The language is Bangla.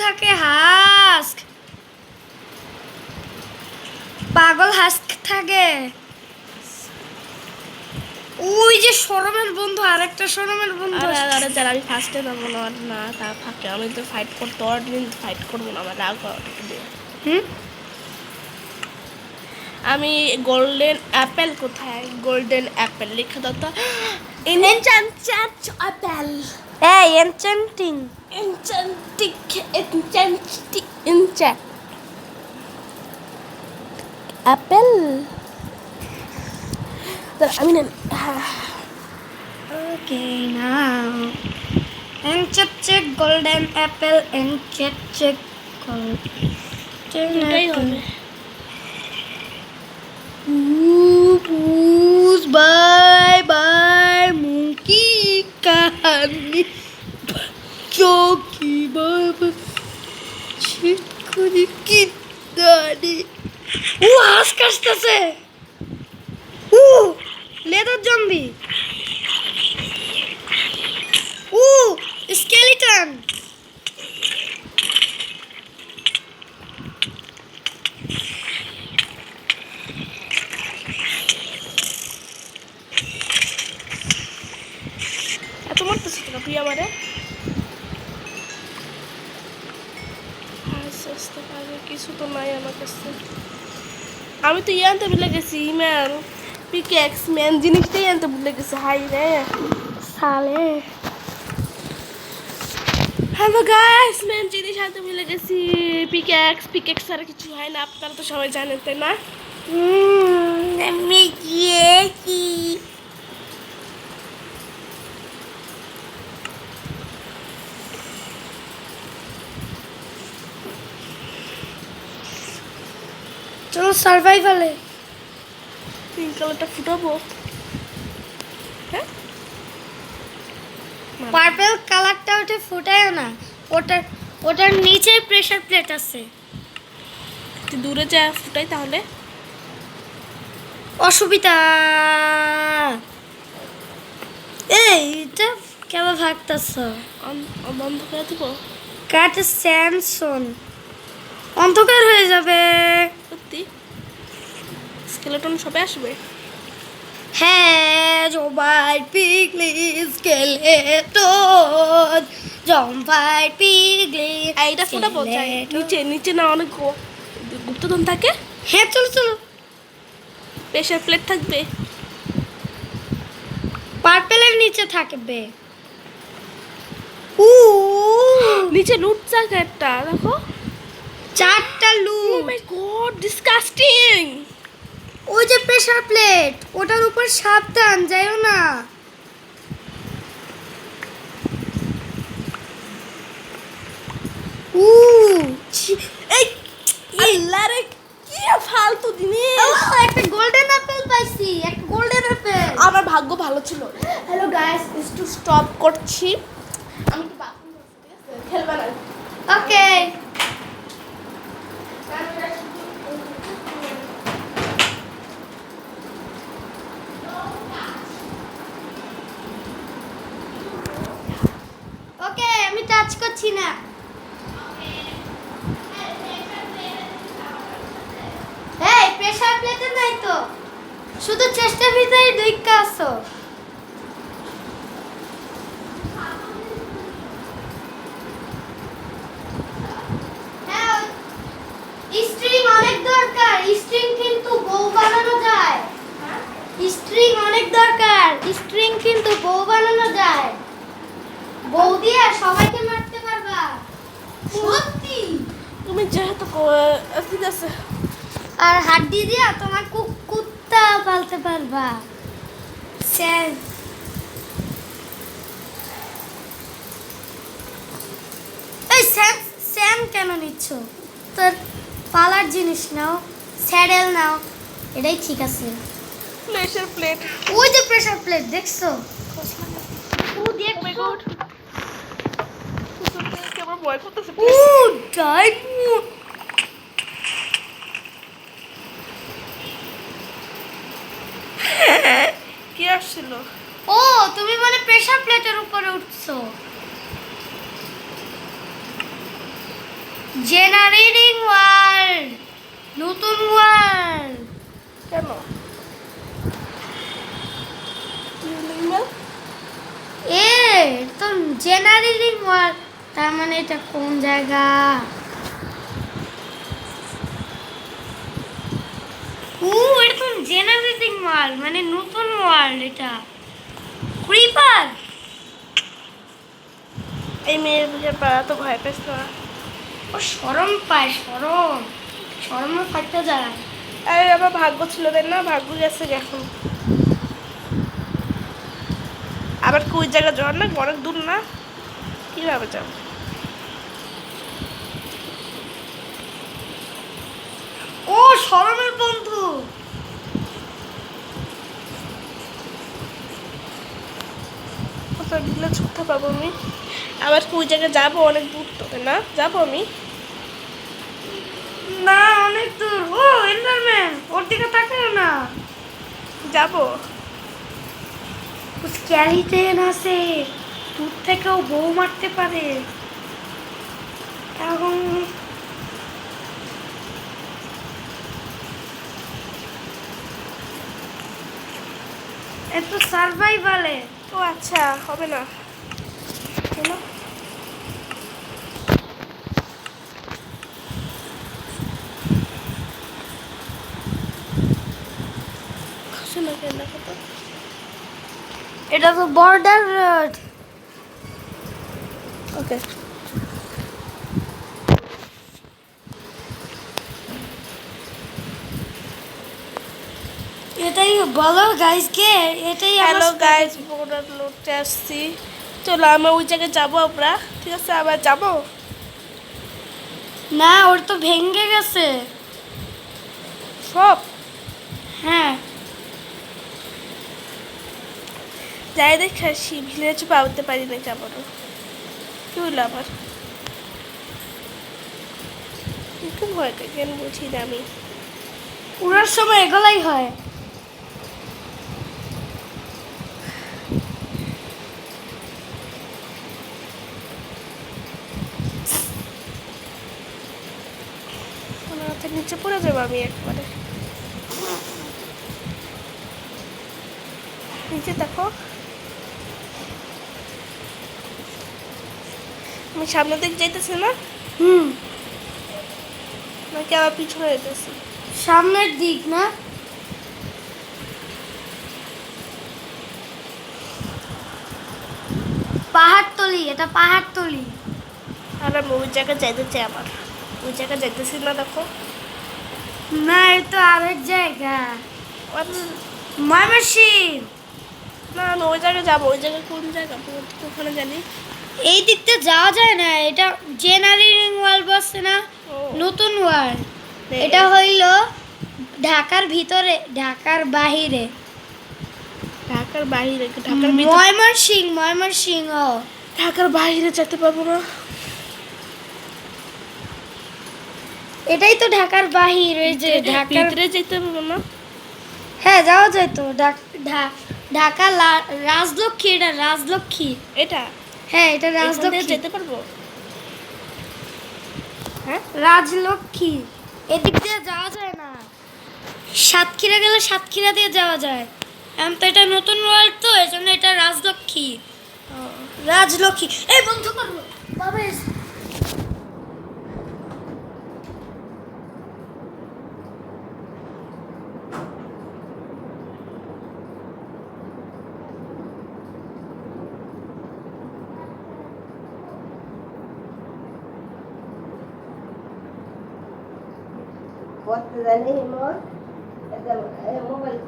থাকে, হাস্ক পাগল হাস্ক থাকে। ওই যে শরমের বন্ধু, আরেকটা শরমের বন্ধু। আরে যারা আমি ফার্স্টে যাবো না তা থাকে, আমি তো ফাইট করতে অর্ডিন ফাইট করবো না, আমার রাগ দিয়ে। আমি গোল্ডেন অ্যাপেল কোথায়? গোল্ডেন অ্যাপেল লিখে দাও তো। এনচ্যান্ট অ্যাপেল। এই এনচ্যান্টিং এনচ্যান্ট অ্যাপেল। আমি না ওকে নাও এনচ্যান্ট গোল্ডেন অ্যাপেল এনচ্যান্ট এটাই হবে। বাই বাই মুঙ্কি কাহানি চৌকি বাবা চিকুনি কি দাদি। ও হাসক আসতেছে। ও লেদার জম্বি। ও স্কেলিটন। এত মারতেছিস না তুই আমারে? আস্তে পারবে, কিছু তো নাই আমার কাছে। আমি তো ইয়ে আনতে ভুলে গেছি, ম্যান পিকেক্স ম্যান জিনিসটাই আনতে ভুলে গেছি। হাই রে সালে। হ্যালো গাইস, ম্যান জিনিস আনতে ভুলে গেছি। পিকেক্স আর কিছু হয় না, আপনারা তো সবাই জানেন তাই না? আমি গিয়েছি। চলো সার্ভাইভালে। পিঙ্ক কালারটা ফুটাবো। হ্যাঁ, পার্পল কালারটা ওটা ফুটায় না, ওটার নিচে প্রেসার প্লেট আছে। একটু দূরে যা ফুটাই তাহলে। অসুবিধা। এই এটা কেন ভাগতাছ? বন্ধ করে দেবো। কাট স্যামসন অন্ধকার হয়ে যাবে। সত্যি স্কেলেটন সবে আসবে। হ্যাঁ জম্পার পিগলি স্কেলেটন জম্পার পিগলি। এইটা ফুটাবো চাই নিচে নিচে না, অনেক গুপ্তধন থাকে। হ্যাঁ চলো চলো। প্রেশার প্লেট থাকবে। পার্পেলের নিচে থাকবে। নিচে লুট থাকে একটা, দেখো 4টা ও লুট। মাই গড ডিসকাস্টিং। ওই যে প্রেসার প্লেট, ওটার উপর সাবধান যাইও না। এই আল্লাহ রে, কি ফালতু জিনিস। একটা গোল্ডেন অ্যাপেল পাইছি, একটা গোল্ডেন অ্যাপেল। আমার ভাগ্য ভালো ছিল। হ্যালো গাইস, একটু স্টপ করছি, আমি একটু বাথরুম যাচ্ছি, ঠিক আছে? খেলবে না। ওকে ওকে আমি টাচ করছি না। এই প্রেসার প্লেটে নাই তো, শুধু চেষ্টার ভিতরে দুইটা আছো। হ্যাঁ স্ট্রিং অনেক দরকার, স্ট্রিং কিন্তু বউ বানানো যায়। স্ট্রিং অনেক দরকার, স্ট্রিং কিন্তু বউ বানানো যায়। বউ দিয়ে সবাইকে মারতে পারবা। সত্যি তুমি যেহেতু ঠিক আছে। আর হাড্ডি দিয়া তোমার কুত্তা পালতে পারবা। স্যার এই স্যাম স্যাম কেন নিচ্ছ? তোর পালার জিনিস নাও, স্যাডেল নাও, এটাই ঠিক আছে। প্রেশার প্লেট, ওই যে প্রেসার প্লেট দেখছো? ও দেখ ও মাই গড, আমার ভয় করতেছে। ও ডাইমন্ড। কে আসছিল? ও তুমি মানে প্রেসার প্লেটের উপরে উঠছো। জেনারেটিং ওয়ার্ল্ড, নতুন ওয়ার্ল্ড। কেন কি হলো ইমেল? এ তো জেনারেটিং ওয়ার্ল্ড, তার মানে এটা কোন জায়গা? এটা তো জেনারেটিং ওয়ার্ল্ড, মানে নতুন ওয়ার্ল্ড। এটা ক্রিপার। এই মেয়ের বুঝে পাড়া তো ভয় পেস না। ও শরম পায়, শরমে ফাটতে যায়। আরে আমার ভাগ্য ছিল তাই না, ভাগ্য গেছে এখন। আবার কি ওই জায়গায় যাওয়ার না, অনেক দূর না, কিভাবে যাও? ও শরমের বন্ধু। কোথাও ভিলেজ কোথায় পাবো আমি? আবার কি ওই জায়গায় যাবো, অনেক দূর তো তাই না, যাবো আমি। না অনেক দূর। ও এন্ডারম্যান, ওর দিকে তাকাও না। যাবো। স্ক্যালিটেন আছে, দূর থেকেও বউ মারতে পারে। এখন এত সার্ভাইভালে। ও আচ্ছা, হবে না কেন? শোনা কেন কথা? এটা তো বর্ডার রোড। ওকে, এটাই বলো গাইসকে, এটাই হ্যালো গাইজ, বর্ডার লোডতে আসছি। চলো আমরা ওই জায়গায় যাবো আমরা, ঠিক আছে? আবার যাবো। না, ওর তো ভেঙে গেছে সব হ্যাঁ। যাই দেখে আসি, ভিলেজ পাওয়াতে পারি না যাবো না। কি হইলো আবার? একটু ভয়টা কেন বুঝি না আমি। উড়ার সময় এগুলাই হয়। মাথার নিচে পড়ে যাবো আমি একবারে। নিচে দেখো, আমি সামনের দিকে যাইতেছি না নাকি আবার পিছনে যেতেছি? সামনের দিক না, পাহাড়তলি, এটা পাহাড়তলি। আর আমি ওই জায়গায় যাইতে চাই, আবার ওই জায়গায় যাইতেছি না দেখো। না, এ তো আরেক জায়গা, আর- ময়মনসিংহ। না আমি ওই জায়গায় যাবো। ওই জায়গায় কোন জায়গা ওখানে জানি। এই দিকতে যাওয়া যায় না, এটা জেনারেটিং ওয়ার্ল্ড বলছে না, ও, নতুন ওয়ার্ল্ড। নে। এটা হইল ঢাকার ভিতরে, ঢাকার বাহিরে, ঢাকার বাইরে? ঢাকার ভিতরে? ময়মনসিংহ। ঢাকার বাইরে যেতে পারবো না। এটাই তো ঢাকার বাহির, এই যে ঢাকার ভিতরে যেতে পারবো না। হ্যাঁ যাওয়া যায় তো। ঢাকা রাজলক্ষ্মী, এটা রাজলক্ষ্মী। এটা হ্যাঁ এটা এখান দিয়ে রাজলক্ষ্মী, যেতে পারবো? হ্যাঁ, রাজলক্ষ্মী। এদিক দিয়ে যাওয়া যায় না। সাতক্ষীরা গেলে সাতক্ষীরা দিয়ে যাওয়া যায়। এখন তো এটা নতুন ওয়ার্ল্ড, তো এই জন্য এটা রাজলক্ষ্মী। রাজলক্ষ্মী। এই বন্ধ করবো বাবা। What the name of? Mobile